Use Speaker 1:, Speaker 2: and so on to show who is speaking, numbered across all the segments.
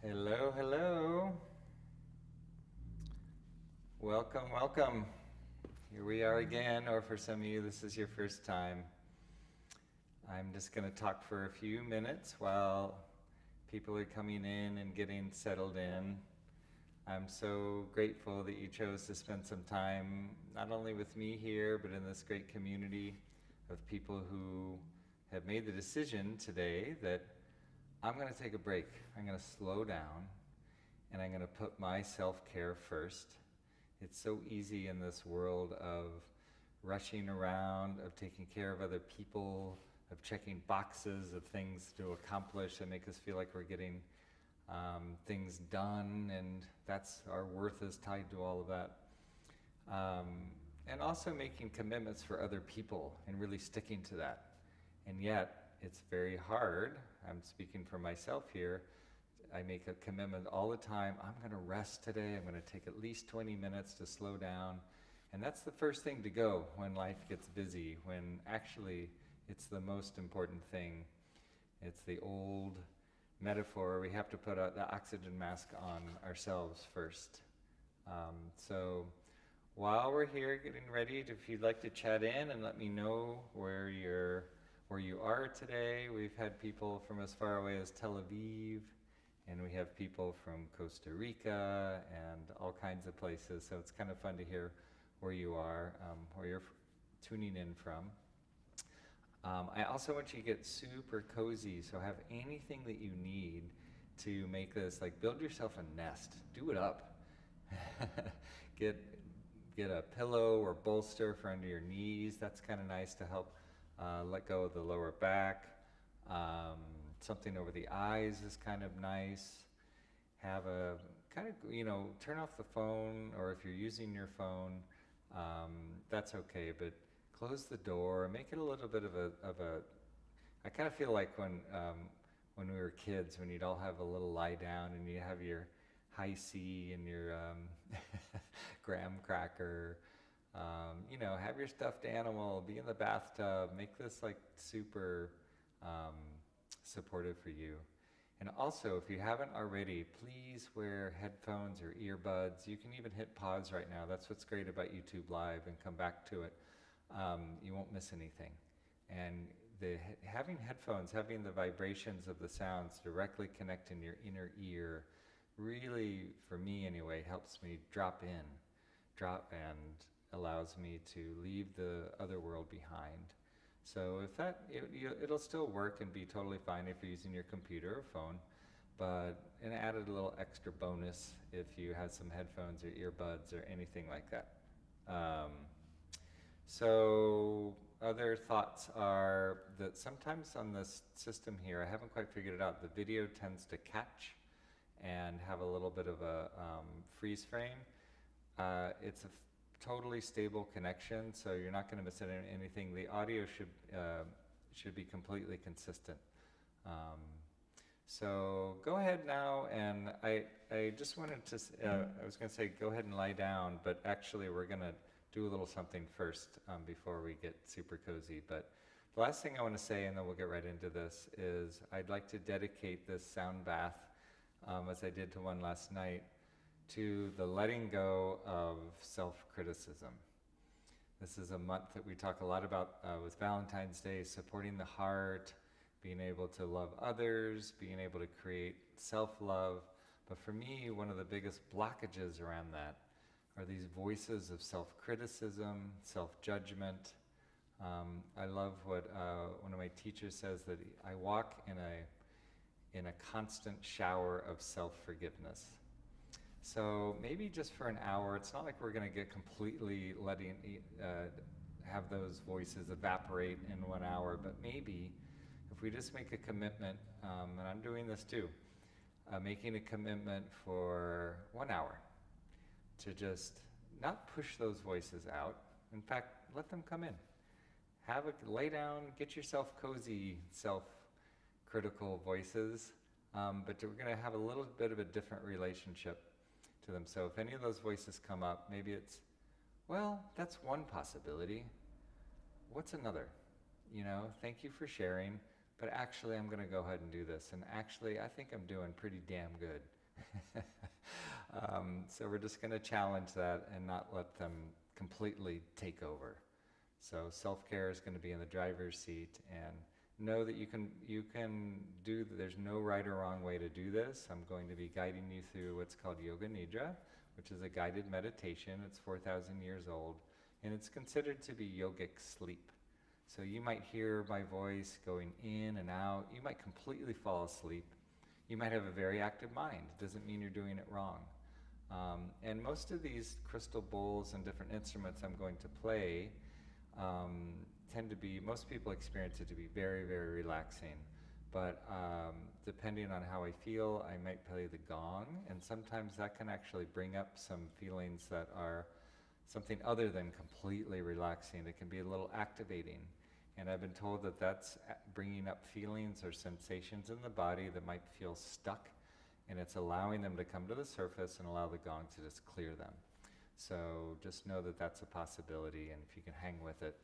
Speaker 1: Hello, hello. Welcome, welcome. Here we are again, or for some of you, this is your first time. I'm just going to talk for a few minutes while people are coming in and getting settled in. I'm so grateful that you chose to spend some time, not only with me here, but in this great community of people who have made the decision today that I'm going to take a break. I'm going to slow down and I'm going to put my self-care first. It's so easy in this world of rushing around, of taking care of other people, of checking boxes of things to accomplish that make us feel like we're getting things done, and that's our worth is tied to all of that. And also making commitments for other people and really sticking to that. And yet, it's very hard. I'm speaking for myself here. I make a commitment all the time. I'm going to rest today. I'm going to take at least 20 minutes to slow down. And that's the first thing to go when life gets busy, when actually it's the most important thing. It's the old metaphor. We have to put the oxygen mask on ourselves first. So while we're here getting ready, if you'd like to chat in and let me know where you are today. We've had people from as far away as Tel Aviv, and we have people from Costa Rica and all kinds of places. So it's kind of fun to hear where you are, where you're tuning in from. I also want you to get super cozy, so have anything that you need to make this, like build yourself a nest, do it up. Get a pillow or bolster for under your knees. That's kind of nice to help let go of the lower back. Something over the eyes is kind of nice. Have a kind of, turn off the phone, or if you're using your phone, that's okay, but close the door, make it a little bit of a I kind of feel like when we were kids, when you'd all have a little lie down and you have your high C and your graham cracker, have your stuffed animal, be in the bathtub, make this like super supportive for you. And also, if you haven't already, please wear headphones or earbuds. You can even hit pause right now. That's what's great about YouTube Live, and come back to it. You won't miss anything. And having headphones, having the vibrations of the sounds directly connect in your inner ear, really, for me anyway, helps me drop and allows me to leave the other world behind. So if it'll still work and be totally fine if you're using your computer or phone, but it added a little extra bonus if you have some headphones or earbuds or anything like that. So other thoughts are that sometimes on this system here, I haven't quite figured it out, the video tends to catch and have a little bit of a freeze frame. It's a totally stable connection, so you're not going to miss anything. The audio should be completely consistent. So go ahead now, and I just wanted to, I was going to say go ahead and lie down, but actually we're going to do a little something first before we get super cozy. But the last thing I want to say, and then we'll get right into this, is I'd like to dedicate this sound bath, as I did to one last night, to the letting go of self-criticism. This is a month that we talk a lot about with Valentine's Day, supporting the heart, being able to love others, being able to create self-love. But for me, one of the biggest blockages around that are these voices of self-criticism, self-judgment. I love what one of my teachers says, that I walk in a constant shower of self-forgiveness. So maybe just for an hour, it's not like we're going to get completely have those voices evaporate in 1 hour, but maybe if we just make a commitment, and I'm doing this too, making a commitment for 1 hour to just not push those voices out. In fact, let them come in. Lay down, get yourself cozy, self-critical voices, but we're going to have a little bit of a different relationship to them. So if any of those voices come up, maybe it's, well, that's one possibility. What's another? Thank you for sharing. but actually I'm going to go ahead and do this. And actually, I think I'm doing pretty damn good. So we're just going to challenge that and not let them completely take over. So self-care is going to be in the driver's seat, and know that you can do, there's no right or wrong way to do this. I'm going to be guiding you through what's called Yoga Nidra, which is a guided meditation. It's 4,000 years old, and it's considered to be yogic sleep. So you might hear my voice going in and out. You might completely fall asleep. You might have a very active mind. Doesn't mean you're doing it wrong. And most of these crystal bowls and different instruments I'm going to play tend to be, most people experience it to be very, very relaxing. But depending on how I feel, I might play the gong, and sometimes that can actually bring up some feelings that are something other than completely relaxing. It can be a little activating. And I've been told that that's bringing up feelings or sensations in the body that might feel stuck, and it's allowing them to come to the surface and allow the gong to just clear them. So just know that that's a possibility, and if you can hang with it,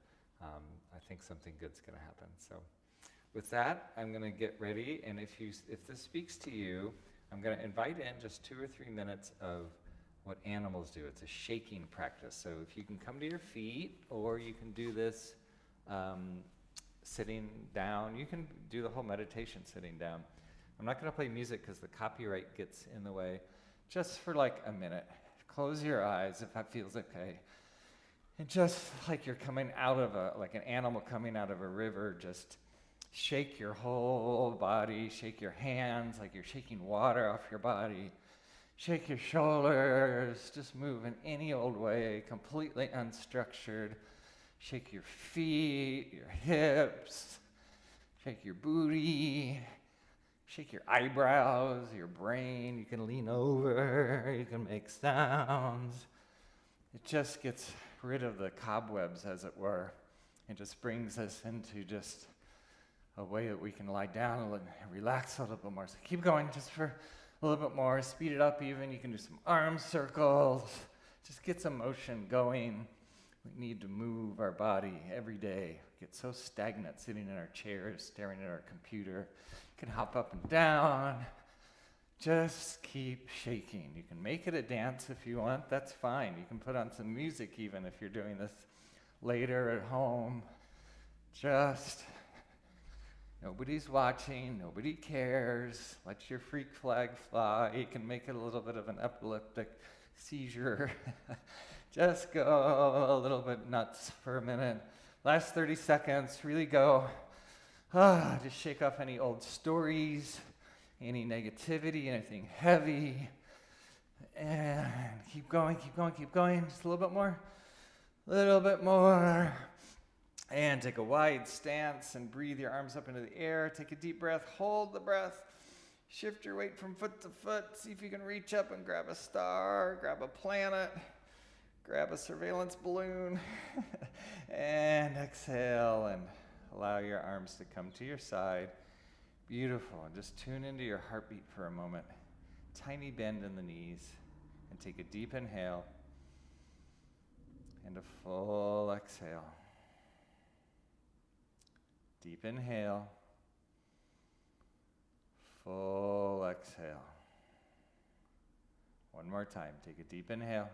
Speaker 1: I think something good's going to happen. So with that, I'm going to get ready, and if this speaks to you, I'm going to invite in just 2 or 3 minutes of what animals do. It's a shaking practice. So if you can come to your feet, or you can do this sitting down. You can do the whole meditation sitting down. I'm not going to play music because the copyright gets in the way. Just for like a minute. Close your eyes if that feels okay. And just like you're coming out of like an animal coming out of a river, just shake your whole body, shake your hands like you're shaking water off your body. Shake your shoulders, just move in any old way, completely unstructured. Shake your feet, your hips, shake your booty, shake your eyebrows, your brain. You can lean over, you can make sounds. It just gets rid of the cobwebs, as it were, and just brings us into just a way that we can lie down and relax a little bit more. So keep going just for a little bit more. Speed it up even. You can do some arm circles. Just get some motion going. We need to move our body every day. We get so stagnant sitting in our chairs, staring at our computer. You can hop up and down. Just keep shaking. You can make it a dance if you want. That's fine. You can put on some music even if you're doing this later at home. Just, nobody's watching. Nobody cares. Let your freak flag fly. You can make it a little bit of an epileptic seizure. Just go a little bit nuts for a minute. Last 30 seconds, really go. Just shake off any old stories, any negativity, anything heavy. And keep going, keep going, keep going. Just a little bit more. A little bit more. And take a wide stance and breathe your arms up into the air. Take a deep breath. Hold the breath. Shift your weight from foot to foot. See if you can reach up and grab a star, grab a planet. Grab a surveillance balloon and exhale and allow your arms to come to your side. Beautiful. And just tune into your heartbeat for a moment. Tiny bend in the knees, and take a deep inhale and a full exhale. Deep inhale, full exhale. One more time. Take a deep inhale.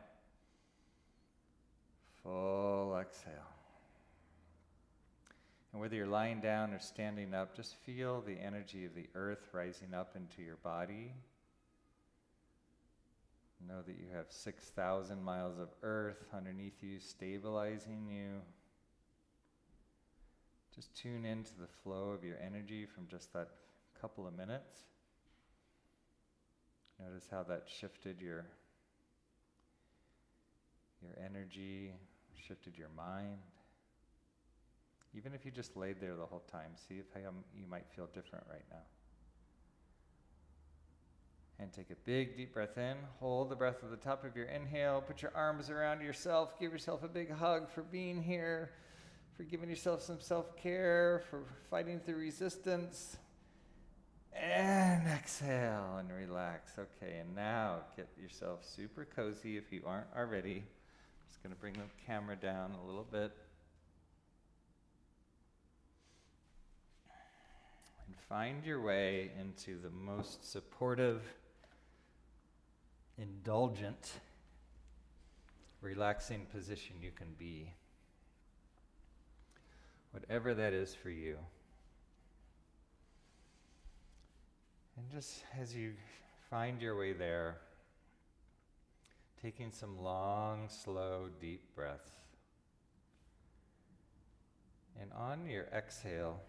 Speaker 1: Full exhale. And whether you're lying down or standing up, just feel the energy of the earth rising up into your body. Know that you have 6,000 miles of earth underneath you, stabilizing you. Just tune into the flow of your energy from just that couple of minutes. Notice how that shifted your energy, shifted your mind. Even if you just laid there the whole time, see if you might feel different right now. And take a big deep breath in. Hold the breath at the top of your inhale. Put your arms around yourself. Give yourself a big hug for being here, for giving yourself some self-care, for fighting through resistance. And exhale and relax. Okay, and now get yourself super cozy if you aren't already. Just going to bring the camera down a little bit. find your way into the most supportive, indulgent, relaxing position you can be. Whatever that is for you. And just as you find your way there, taking some long, slow, deep breaths. And on your exhale,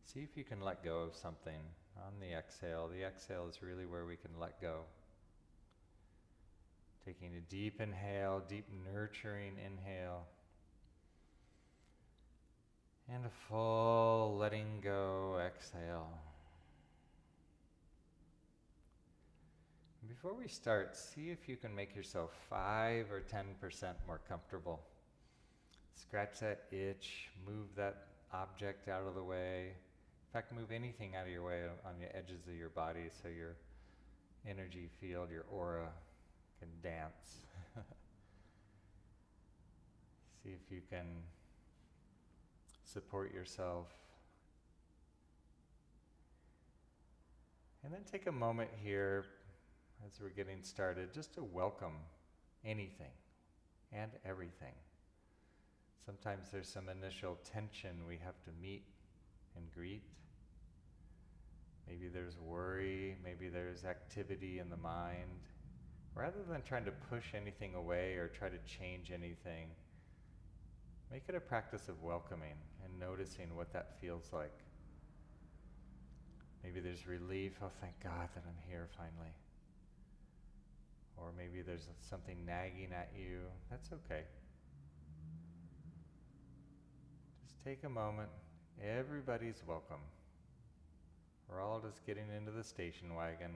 Speaker 1: see if you can let go of something on the exhale. The exhale is really where we can let go. Taking a deep inhale, deep nurturing inhale. And a full letting go exhale. Before we start, see if you can make yourself 5 or 10% more comfortable. Scratch that itch, move that object out of the way. In fact, move anything out of your way on the edges of your body so your energy field, your aura can dance. See if you can support yourself. And then take a moment here as we're getting started just to welcome anything and everything. Sometimes there's some initial tension we have to meet and greet. Maybe there's worry, maybe there's activity in the mind. Rather than trying to push anything away or try to change anything, make it a practice of welcoming and noticing what that feels like. Maybe there's relief, oh thank God that I'm here finally. Or maybe there's something nagging at you, that's okay. Just take a moment, everybody's welcome. We're all just getting into the station wagon.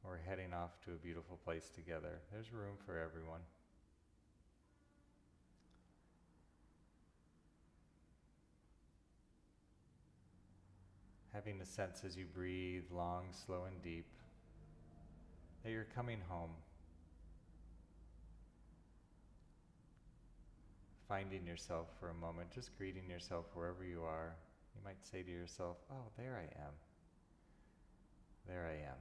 Speaker 1: We're heading off to a beautiful place together. There's room for everyone. Having a sense as you breathe long, slow, and deep that you're coming home. Finding yourself for a moment, just greeting yourself wherever you are. You might say to yourself, oh, there I am. There I am.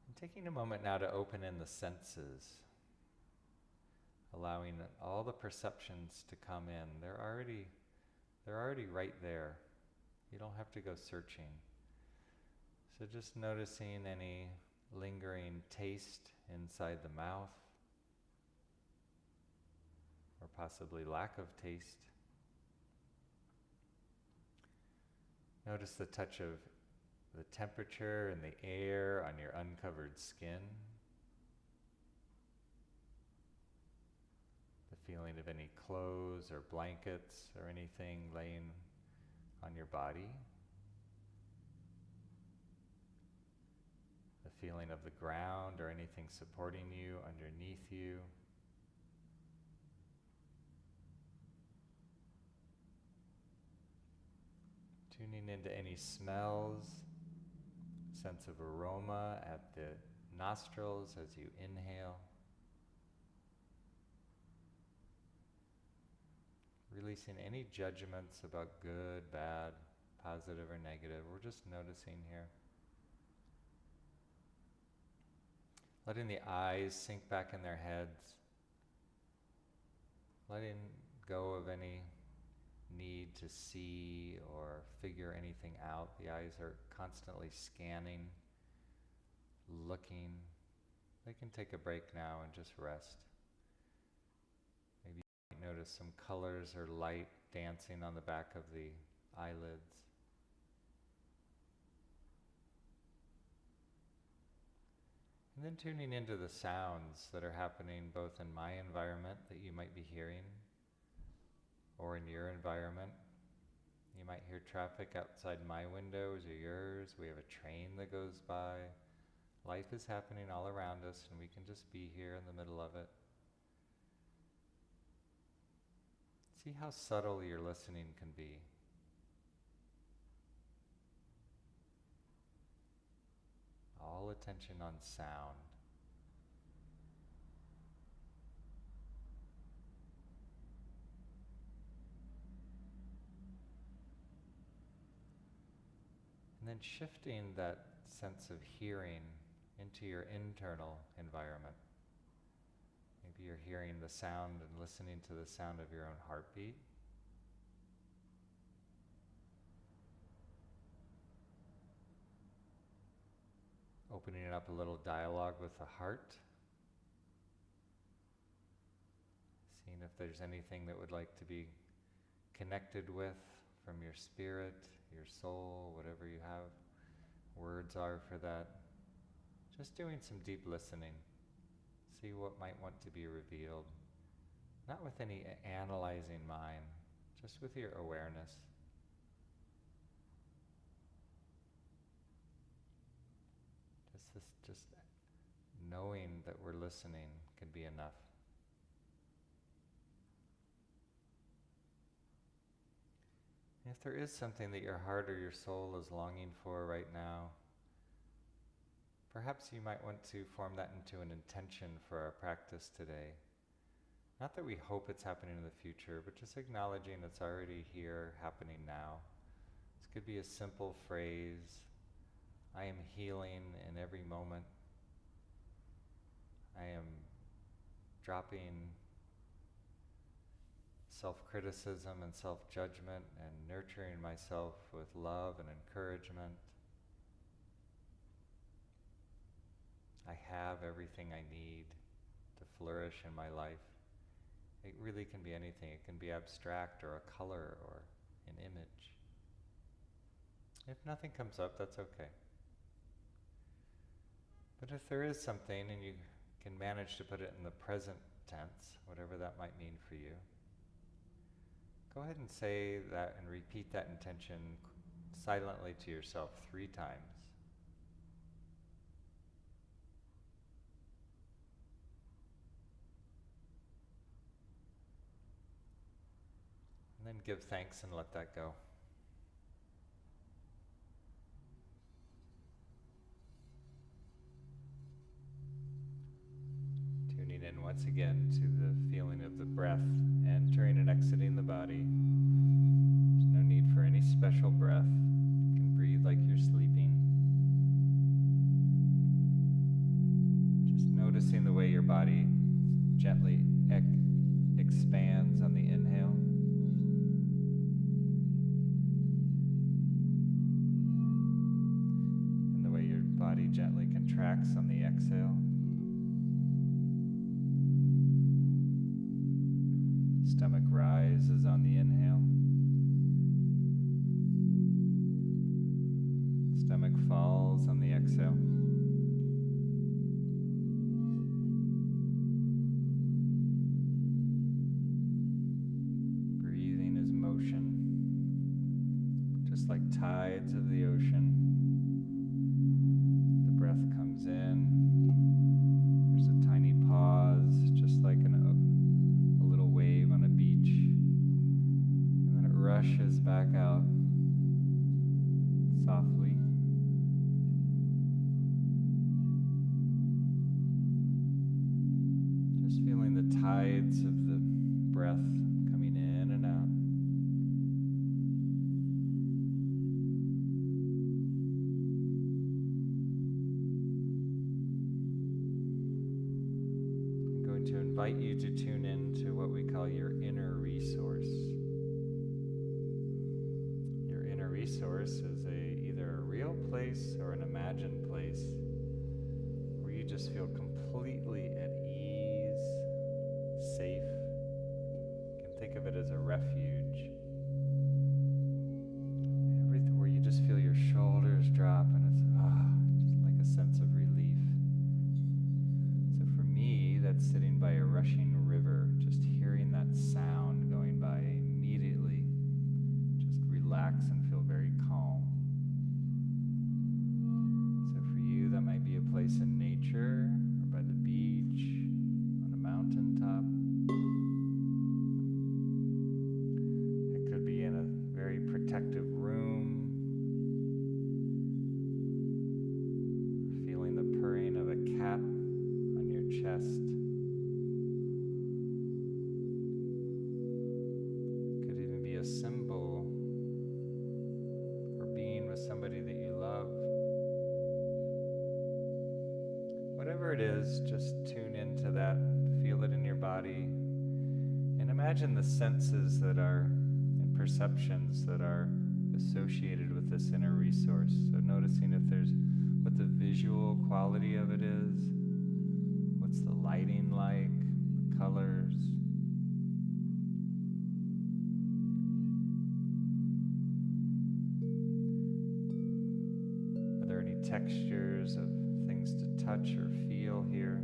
Speaker 1: And taking a moment now to open in the senses, allowing all the perceptions to come in. They're already right there. You don't have to go searching. So just noticing any lingering taste inside the mouth, or possibly lack of taste. Notice the touch of the temperature and the air on your uncovered skin. The feeling of any clothes or blankets or anything laying on your body. The feeling of the ground or anything supporting you underneath you. Tuning into any smells, sense of aroma at the nostrils as you inhale. Releasing any judgments about good, bad, positive or negative. We're just noticing here. Letting the eyes sink back in their heads. Letting go of any need to see or figure anything out. The eyes are constantly scanning, looking. They can take a break now and just rest. Maybe you might notice some colors or light dancing on the back of the eyelids. And then tuning into the sounds that are happening both in my environment that you might be hearing, or in your environment. You might hear traffic outside my windows or yours. We have a train that goes by. Life is happening all around us and we can just be here in the middle of it. See how subtle your listening can be. All attention on sound. then shifting that sense of hearing into your internal environment. Maybe you're hearing the sound and listening to the sound of your own heartbeat. Opening up a little dialogue with the heart. Seeing if there's anything that would like to be connected with from your spirit, your soul, whatever you have words are for that. Just doing some deep listening. See what might want to be revealed. Not with any analyzing mind, just with your awareness. Just knowing that we're listening can be enough. If there is something that your heart or your soul is longing for right now, perhaps you might want to form that into an intention for our practice today. Not that we hope it's happening in the future, but just acknowledging it's already here, happening now. This could be a simple phrase. I am healing in every moment. I am dropping self-criticism and self-judgment and nurturing myself with love and encouragement. I have everything I need to flourish in my life. It really can be anything. It can be abstract or a color or an image. If nothing comes up, that's okay. But if there is something and you can manage to put it in the present tense, whatever that might mean for you, go ahead and say that and repeat that intention silently to yourself 3 times. And then give thanks and let that go. Tuning in once again to the feeling of the breath entering and exiting the body. There's no need for any special breath. You can breathe like you're sleeping. Just noticing the way your body gently expands on the inhale. And the way your body gently contracts on the exhale. Stomach rises on the inhale. Stomach falls on the exhale. Breathing is motion, just like tides of the ocean. The breath comes in. There's a tiny pause, just like a little wave on a beach. And then it rushes back out softly. Just feeling the tides of the breath coming in and out. I'm going to invite you to tune in to what we call your inner resource. Your inner resource is either a real place or an imagined place where you just feel completely at ease, safe. You can think of it as a refuge. Everything where you just feel your shoulders drop and it's just like a sense of relief. So for me, that's sitting by a rushing river, just hearing that sound going by immediately, just relax and feel very calm. So for you, that might be a place in nature or by the beach, on a mountaintop. It is, just tune into that, feel it in your body, and imagine the senses that are, and perceptions that are associated with this inner resource. So noticing if there's, what the visual quality of it is, what's the lighting like, the colors. Are there any textures of things to touch or feel here?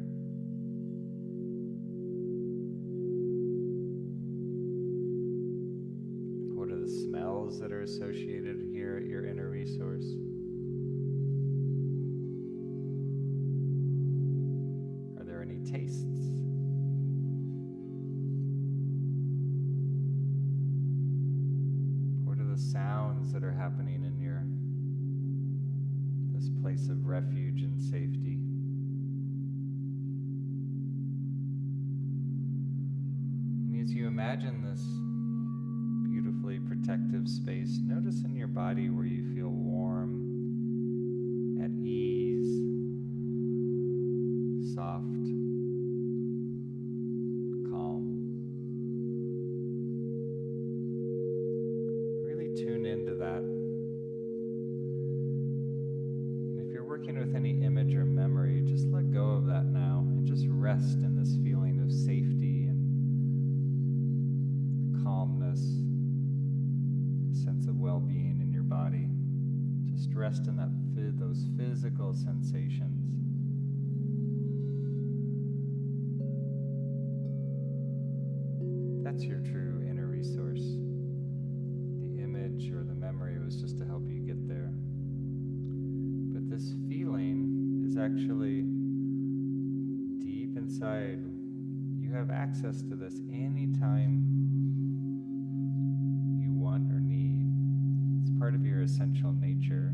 Speaker 1: What are the smells that are associated here at your inner resource? Are there any tastes? What are the sounds that are happening in your this place of refuge and safety? And as you imagine this beautifully protective space, notice in your body where you feel warm, at ease, soft, calm. Really tune into that. And if you're working with any image or memory, just let go of that now and just rest in this feeling of safety and calmness, a sense of well-being in your body. Just rest in that those physical sensations. That's your true inner resource. The image or the memory was just to help you get there. But this feeling is actually deep inside. You have access to this anytime you want or need. It's part of your essential nature.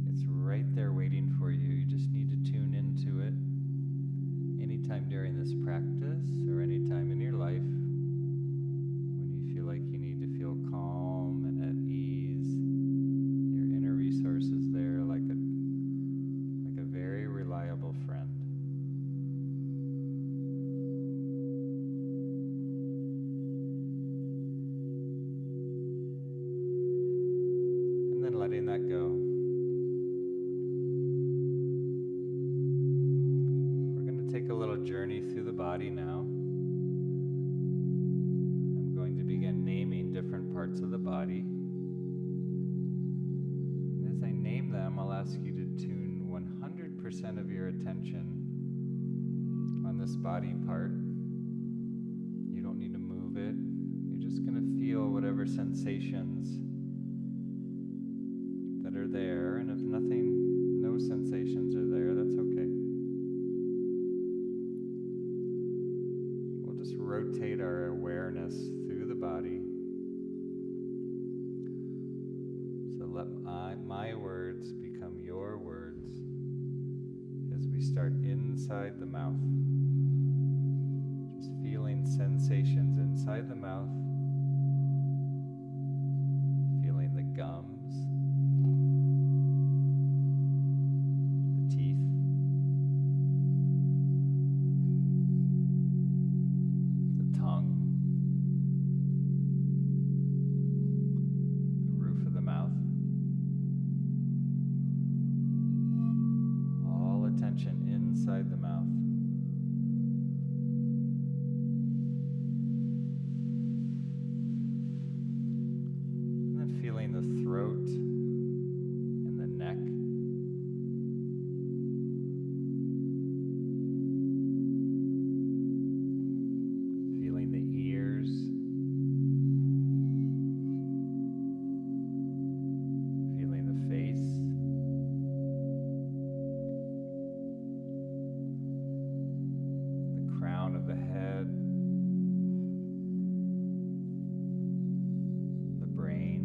Speaker 1: It's right there waiting for you. You just need to tune into it anytime during this practice or anytime in your life when you feel like you need to feel calm and at ease. Your inner resource is there like a very reliable friend. And then letting that go. Take a little journey through the body now. I'm going to begin naming different parts of the body. And as I name them, I'll ask you to tune 100% of your attention on this body part. You don't need to move it. You're just going to feel whatever sensations that are there. And if no sensations are there, that's okay. Rotate our awareness through the body. So let my words become your words as we start inside the mouth. Just feeling sensations inside the mouth, feeling the gums, the teeth, inside the mouth. And then feeling the throat and the neck. Feeling the ears. Feeling the face. Crown of the head, the brain.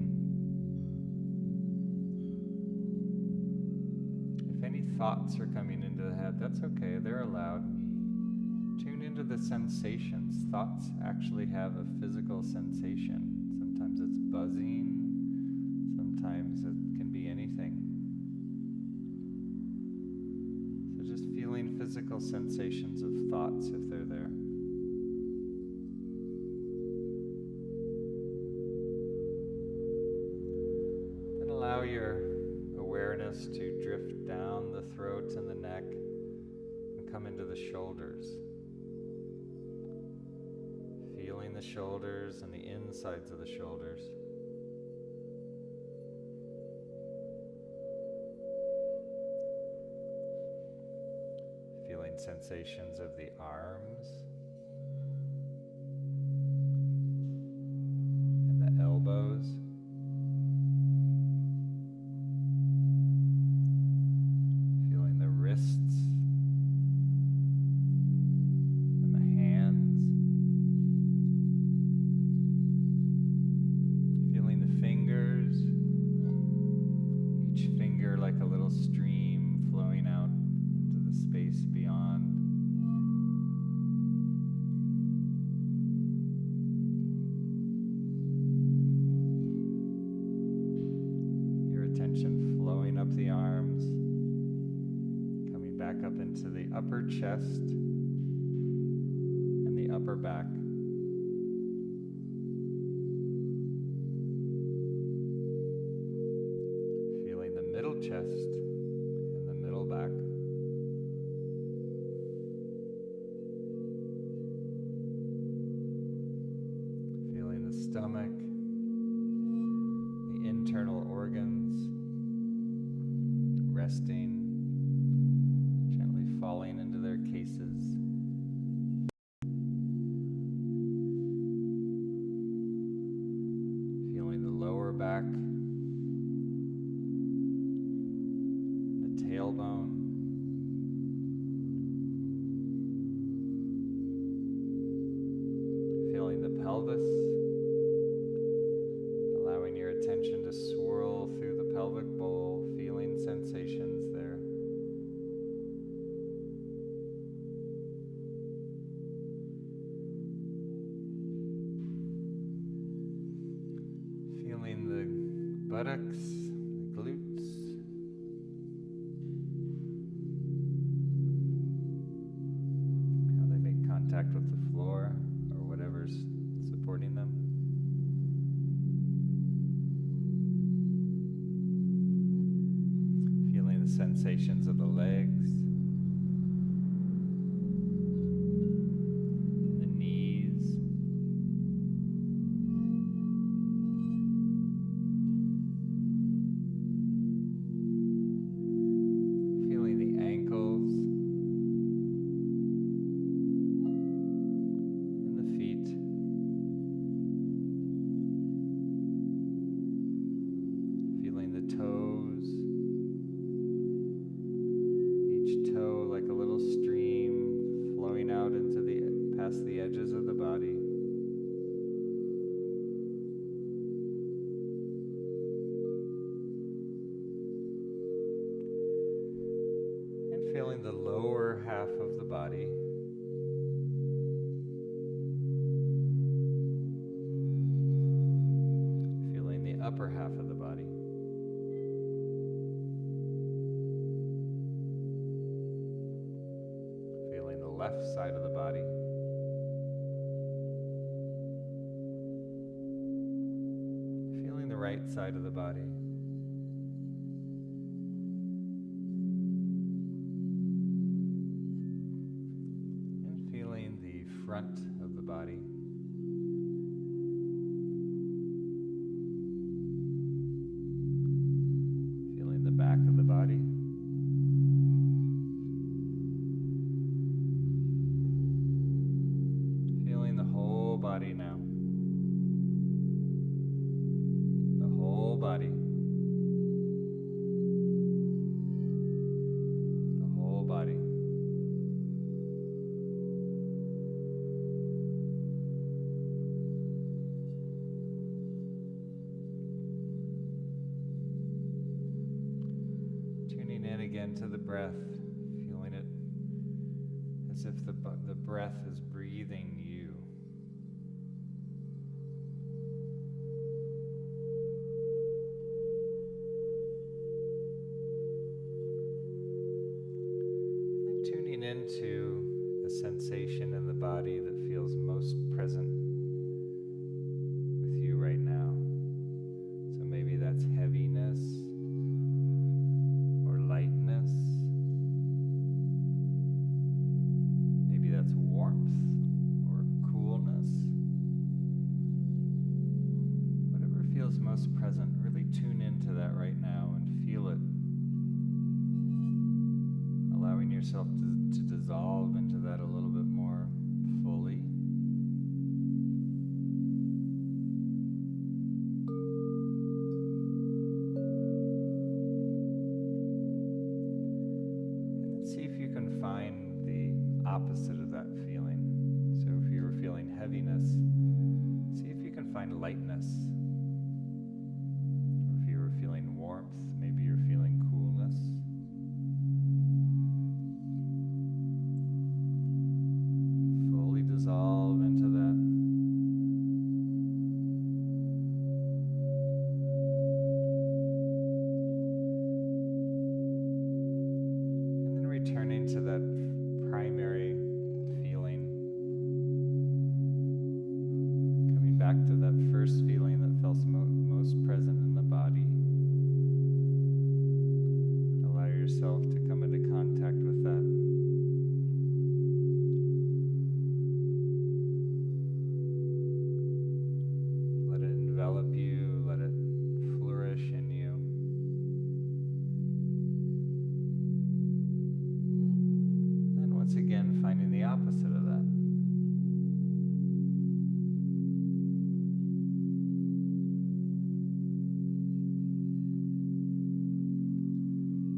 Speaker 1: If any thoughts are coming into the head, that's okay, they're allowed. Tune into the sensations. Thoughts actually have a physical sensation. Sometimes it's buzzing, sometimes it can be anything. physical sensations of thoughts if they're there. Then allow your awareness to drift down the throat and the neck and come into the shoulders. Feeling the shoulders and the insides of the shoulders. Feeling sensations of the arms and the elbows. Feeling the wrists and the hands. Feeling the fingers, each finger like a little stream flowing out into the space beyond. Your attention flowing up the arms, coming back up into the upper chest and the upper back. Feeling the middle chest and the middle back. Feeling the stomach, the internal organs, resting, gently falling into their cases. Feeling the lower back, the tailbone. Feeling the pelvis, allowing your attention to swirl through the pelvic bowl, feeling sensations there. Feeling the buttocks, the glutes. How they make contact with the floor or whatever's supporting them. Feeling the sensations of the legs, the knees, feeling the ankles and the feet. Feeling the toes, each toe like a little stream flowing out into past the edges of the body. And feeling the lower half of the body. Feeling the upper half of the body. Feeling the left side of the body. Feeling the right side of the body. And feeling the front of the body. Feeling the back of the body. Feeling the whole body now. The whole body. The whole body. Tuning in again to the breath, feeling it as if the breath is breathing you. And tuning into into a sensation in the body that feels most present with you right now. So maybe that's heaviness or lightness. Maybe that's warmth or coolness. Whatever feels most present, really tune into that right now and feel it. Allowing yourself to dissolve into that a little bit more fully. And then see if you can find the opposite of that feeling. So if you were feeling heaviness, see if you can find lightness. Or if you were feeling warmth, maybe you're feeling coolness. Dissolve into that. And then returning to that primary feeling. Coming back to that first feeling that felt most present in the body. Allow yourself to come into contact with that. Envelop you, let it flourish in you. And then once again, finding the opposite of that.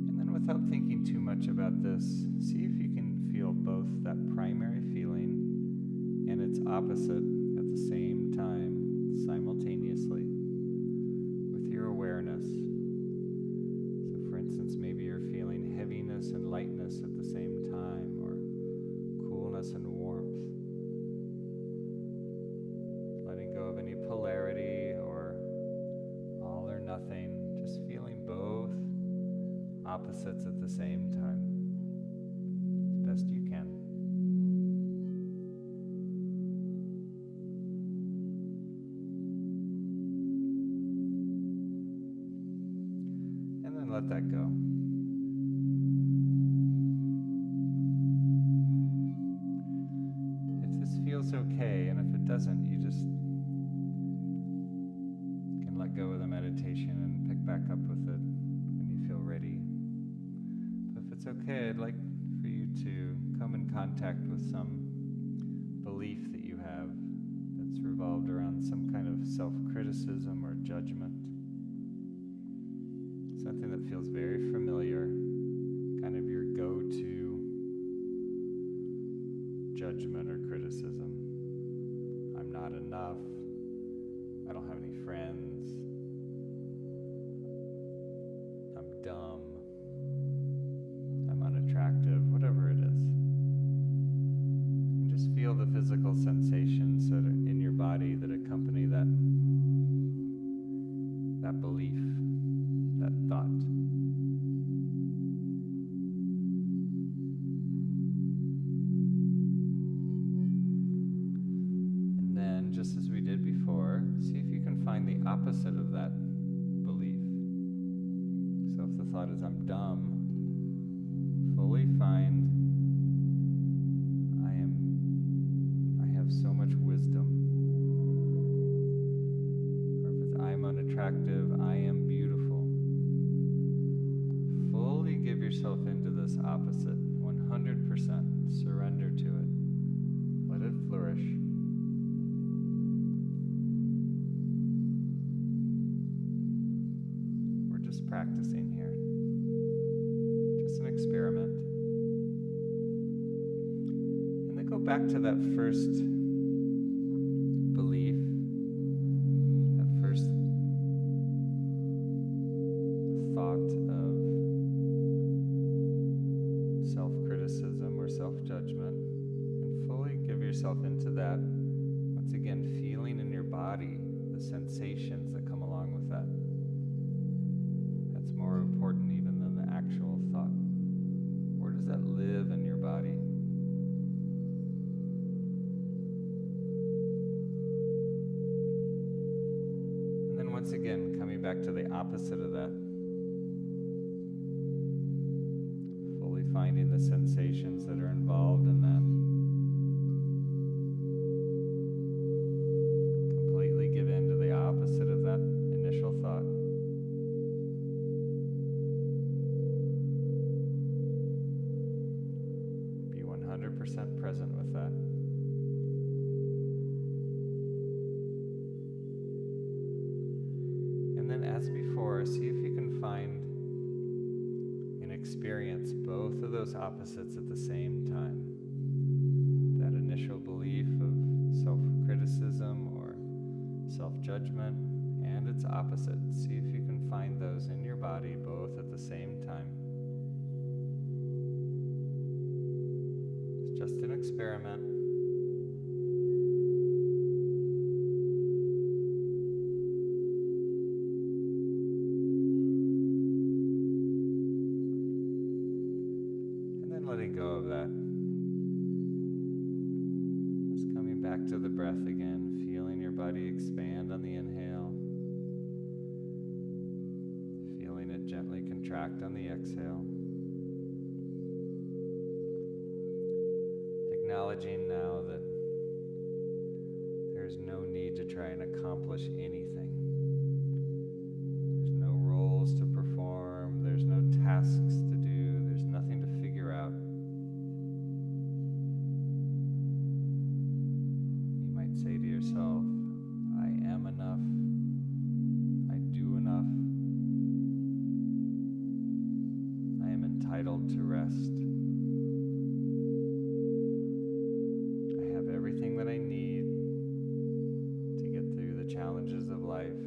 Speaker 1: And then without thinking too much about this, see if you can feel both that primary feeling and its opposite at the same time. Simultaneously with your awareness. So for instance, maybe you're feeling heaviness and lightness at the same time, or coolness and warmth. Letting go of any polarity or all or nothing, just feeling both opposites at the same time, as best you can. Let that go. If this feels okay, and if it doesn't, you just can let go of the meditation and pick back up with it when you feel ready. But if it's okay, I'd like for you to come in contact with some belief that you have that's revolved around some kind of self-criticism or judgment. Something that feels very familiar, kind of your go-to judgment or criticism. I'm not enough. I don't have any friends. I'm dumb. I'm unattractive, whatever it is. And just feel the physical sensations that are in your body that accompany that belief. That thought. And then, just as we did before, see if you can find the opposite of that belief. So if the thought is, I'm dumb, fully find, I have so much wisdom. Or if it's, I'm unattractive, I am beautiful. Fully give yourself into this opposite, 100%. Surrender to it. Let it flourish. We're just practicing here. Just an experiment. And then go back to that first belief, that first thought of self-criticism or self-judgment, and fully give yourself into that, once again, feeling in your body the sensations that come along with that. That's more important even than the actual thought. Where does that live in your body? once again, coming back to the opposite of that. Fully finding the sensations that are involved in that. Completely give in to the opposite of that initial thought. Be 100% present with that. And then, as before, see if you can find and experience both of those opposites at the same time. That initial belief of self-criticism or self-judgment and its opposite. See if you can find those in your body both at the same time. It's just an experiment. Letting go of that. Just coming back to the breath again, feeling your body expand on the inhale, feeling it gently contract on the exhale. Acknowledging now that there's no need to try and accomplish anything. There's no roles to perform, there's no tasks to do, there's nothing to figure out. Say to yourself, I am enough, I do enough, I am entitled to rest, I have everything that I need to get through the challenges of life,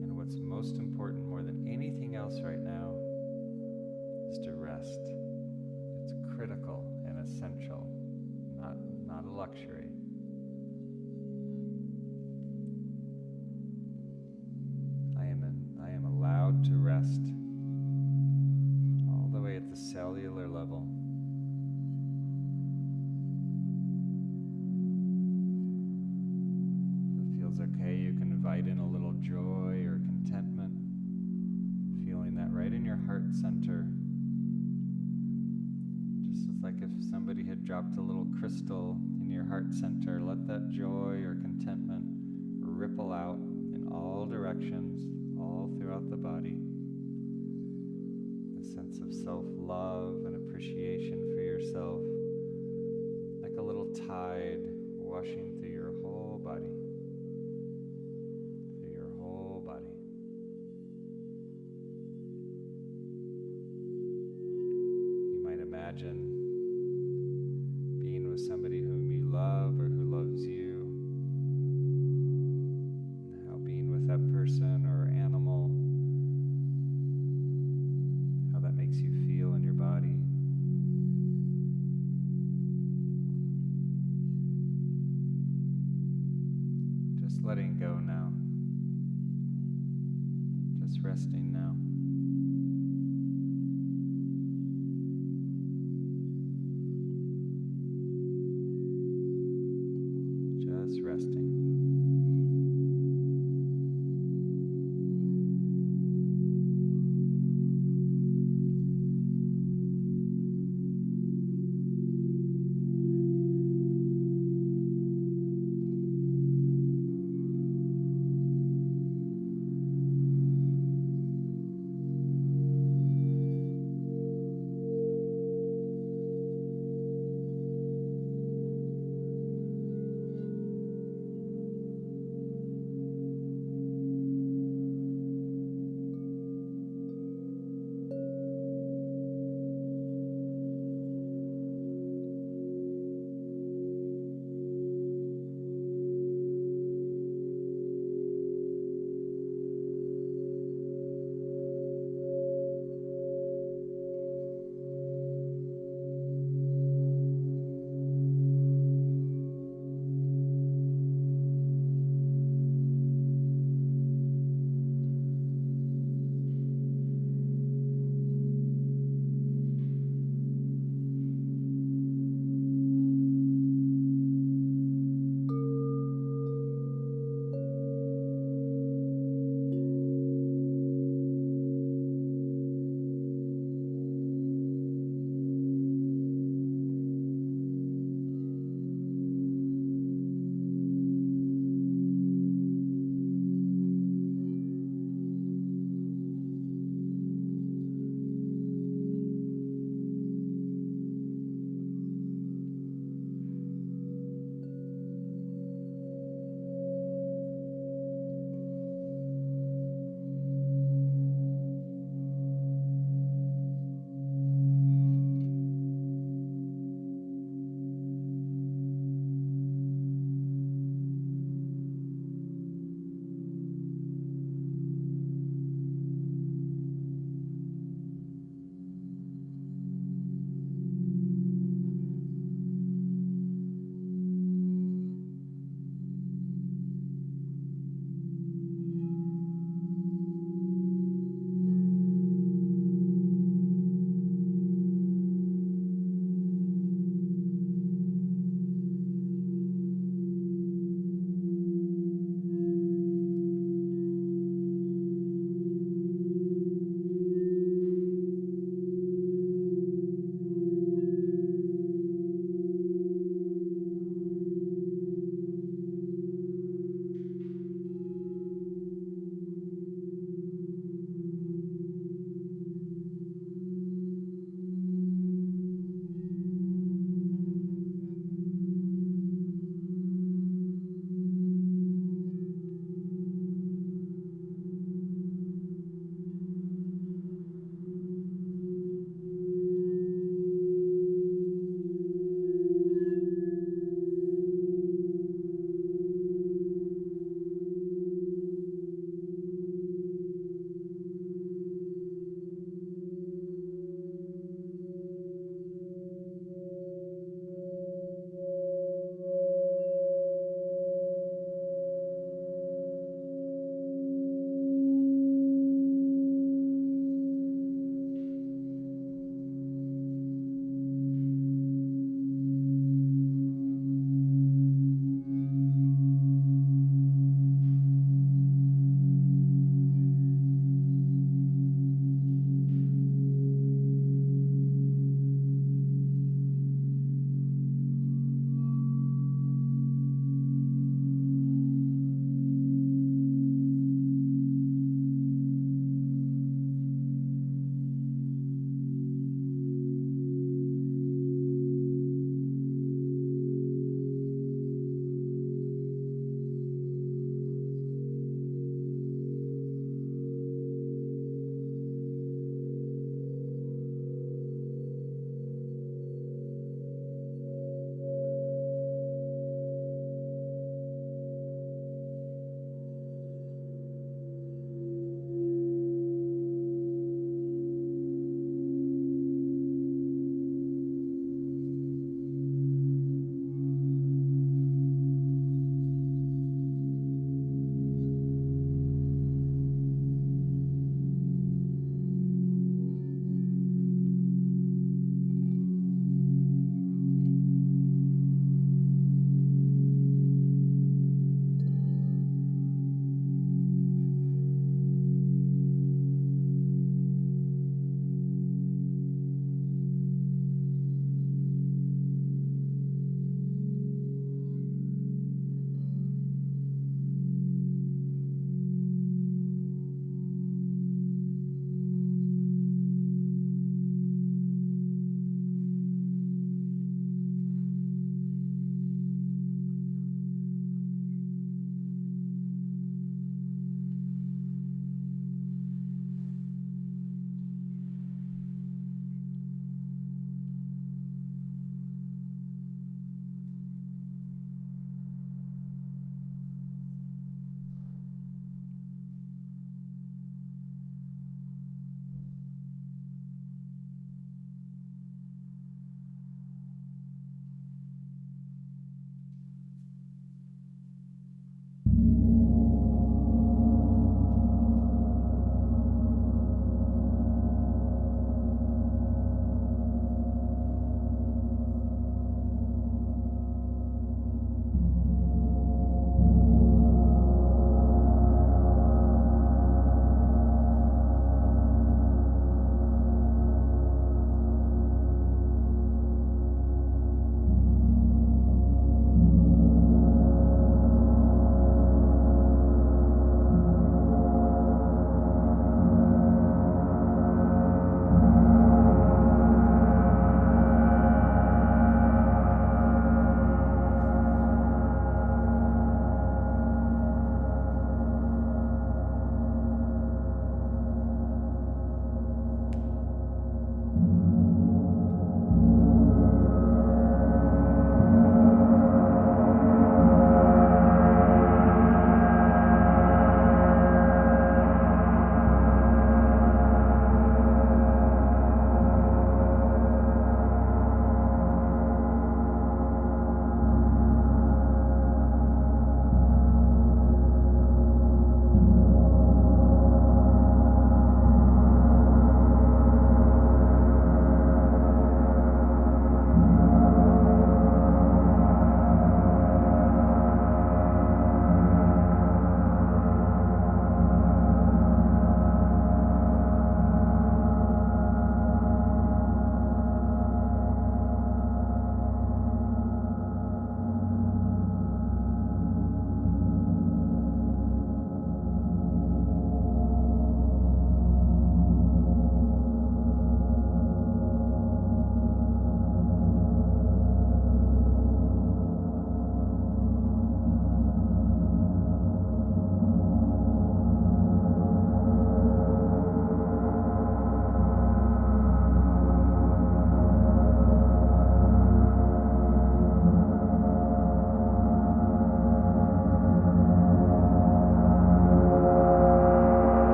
Speaker 1: and what's most important more than anything else right now is to rest. It's critical and essential. Not a luxury. I am allowed to rest all the way at the cellular level. If it feels okay, you can invite in a little joy or contentment, feeling that right in your heart center. It's like if somebody had dropped a little crystal in your heart center. Let that joy or contentment ripple out in all directions, all throughout the body. A sense of self-love and appreciation for yourself, like a little tide washing through your whole body. Through your whole body. You might imagine being with somebody whom you love or who loves you, and how being with that person or animal, how that makes you feel in your body. Just letting go now. Just resting now. Resting.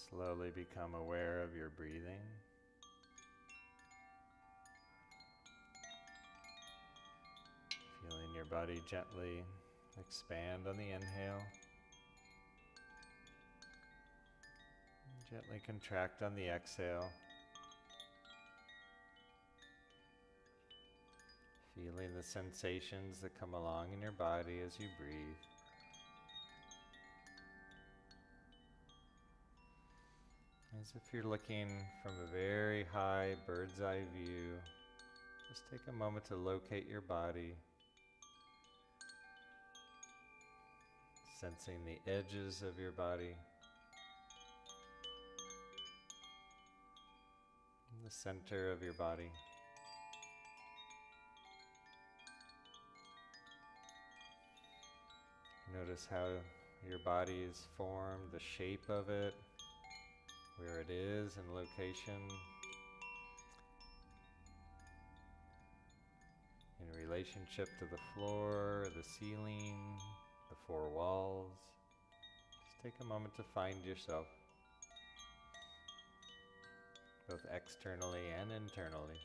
Speaker 1: Slowly become aware of your breathing. Feeling your body gently expand on the inhale. Gently contract on the exhale. Feeling the sensations that come along in your body as you breathe. As if you're looking from a very high bird's eye view, just take a moment to locate your body, sensing the edges of your body, the center of your body. Notice how your body is formed, the shape of it, where it is in location, in relationship to the floor, the ceiling, the four walls. Just take a moment to find yourself, both externally and internally.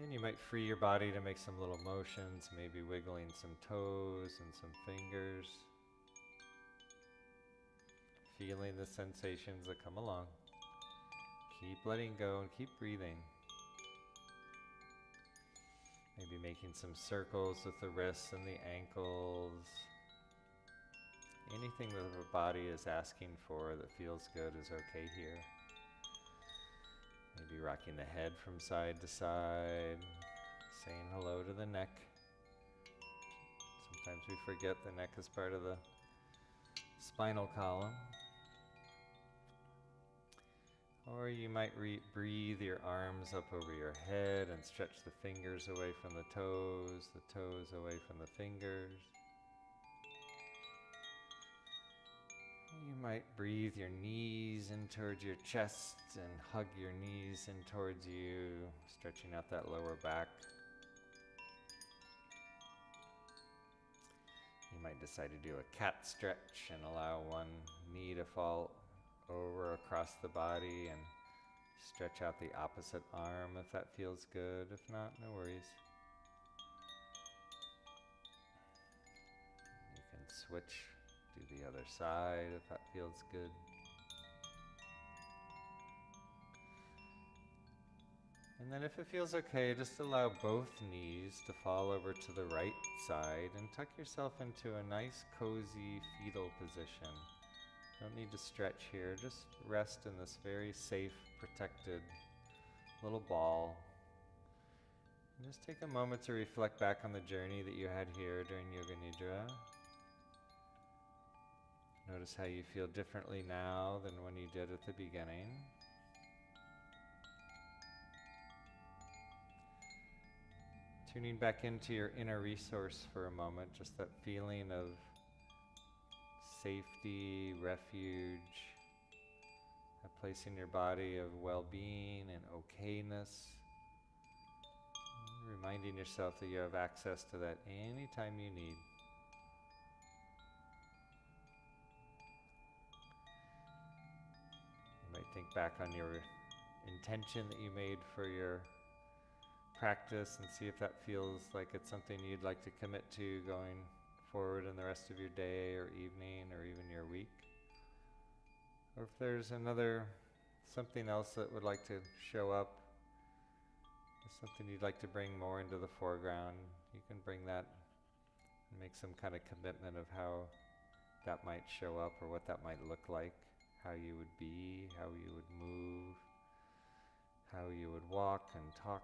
Speaker 1: And you might free your body to make some little motions, maybe wiggling some toes and some fingers. Feeling the sensations that come along. Keep letting go and keep breathing. Maybe making some circles with the wrists and the ankles. Anything that the body is asking for that feels good is okay here. Maybe rocking the head from side to side, saying hello to the neck. Sometimes we forget the neck is part of the spinal column. Or you might breathe your arms up over your head and stretch the fingers away from the toes away from the fingers. You might breathe your knees in towards your chest and hug your knees in towards you, stretching out that lower back. You might decide to do a cat stretch and allow one knee to fall over across the body and stretch out the opposite arm if that feels good. If not, no worries. You can switch, do the other side if that feels good. And then if it feels okay, just allow both knees to fall over to the right side and tuck yourself into a nice cozy fetal position. Don't need to stretch here, just rest in this very safe, protected little ball. And just take a moment to reflect back on the journey that you had here during Yoga Nidra. Notice how you feel differently now than when you did at the beginning. Tuning back into your inner resource for a moment, just that feeling of safety, refuge, a place in your body of well-being and okayness. Reminding yourself that you have access to that anytime you need. You might think back on your intention that you made for your practice and see if that feels like it's something you'd like to commit to going forward in the rest of your day or evening or even your week. Or if there's something else that would like to show up, something you'd like to bring more into the foreground, you can bring that and make some kind of commitment of how that might show up or what that might look like, how you would be, how you would move, how you would walk and talk.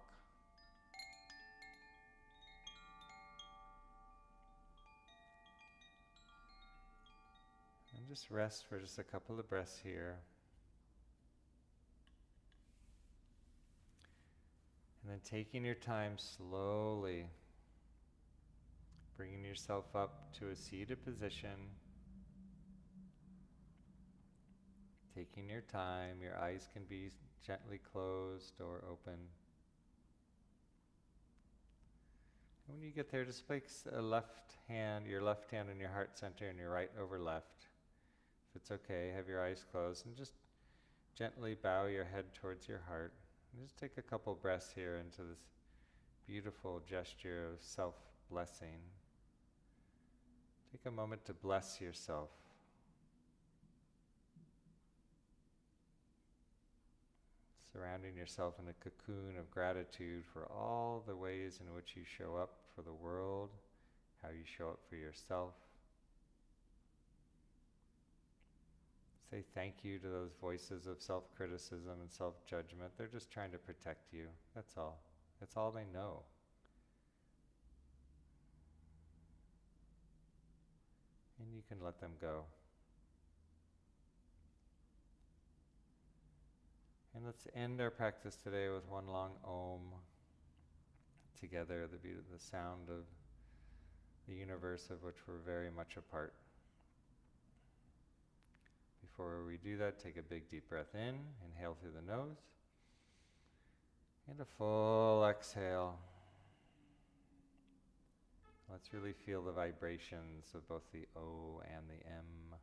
Speaker 1: And just rest for just a couple of breaths here. And then taking your time slowly, bringing yourself up to a seated position. Taking your time, your eyes can be gently closed or open. When you get there, just place your left hand in your heart center and your right over left. If it's okay, have your eyes closed and just gently bow your head towards your heart. And just take a couple breaths here into this beautiful gesture of self-blessing. Take a moment to bless yourself. Surrounding yourself in a cocoon of gratitude for all the ways in which you show up for the world, how you show up for yourself. Say thank you to those voices of self-criticism and self-judgment. They're just trying to protect you. That's all. That's all they know. And you can let them go. And let's end our practice today with one long Om. Together, the sound of the universe of which we're very much a part. Before we do that, take a big deep breath in, inhale through the nose, and a full exhale. Let's really feel the vibrations of both the O and the M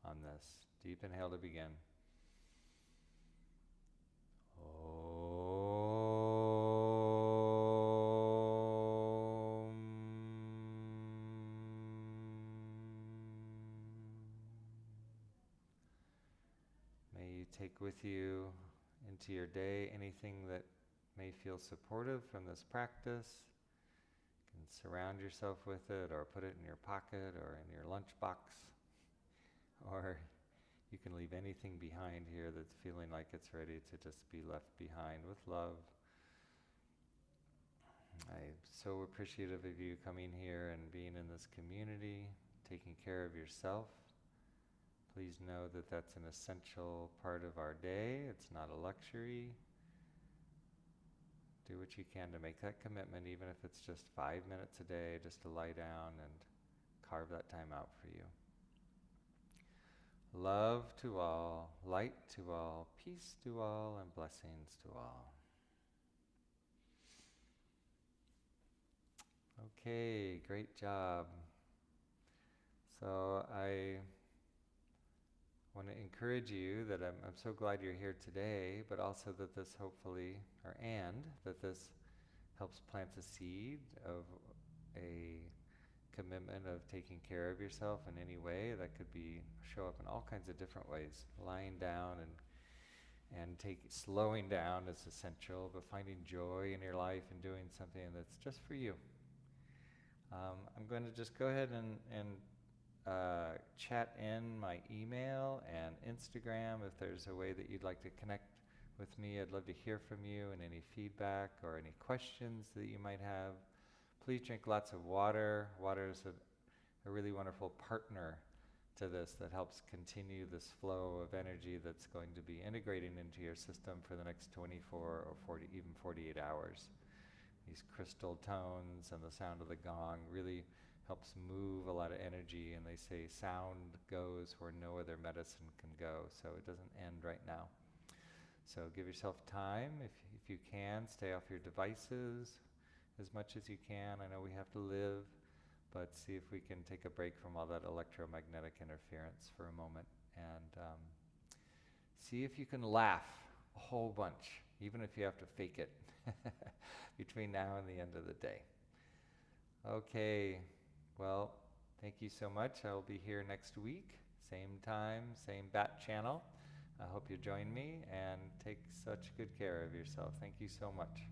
Speaker 1: on this. Deep inhale to begin. Take with you into your day anything that may feel supportive from this practice. You can surround yourself with it or put it in your pocket or in your lunchbox. Or you can leave anything behind here that's feeling like it's ready to just be left behind with love. I'm so appreciative of you coming here and being in this community, taking care of yourself. Please know that that's an essential part of our day. It's not a luxury. Do what you can to make that commitment, even if it's just 5 minutes a day, just to lie down and carve that time out for you. Love to all, light to all, peace to all, and blessings to all. Okay, great job. So I want to encourage you that I'm so glad you're here today, but also that this that this helps plant the seed of a commitment of taking care of yourself in any way. That could be show up in all kinds of different ways. Lying down and slowing down is essential, but finding joy in your life and doing something that's just for you. I'm going to just go ahead and chat in my email and Instagram if there's a way that you'd like to connect with me. I'd love to hear from you and any feedback or any questions that you might have. Please drink lots of water. Water is a really wonderful partner to this that helps continue this flow of energy that's going to be integrating into your system for the next 24 or 40, even 48 hours. These crystal tones and the sound of the gong really helps move a lot of energy, and they say sound goes where no other medicine can go, so it doesn't end right now. So give yourself time, if you can, stay off your devices as much as you can. I know we have to live, but see if we can take a break from all that electromagnetic interference for a moment, and see if you can laugh a whole bunch, even if you have to fake it, between now and the end of the day. Okay. Well, thank you so much. I'll be here next week, same time, same bat channel. I hope you join me and take such good care of yourself. Thank you so much.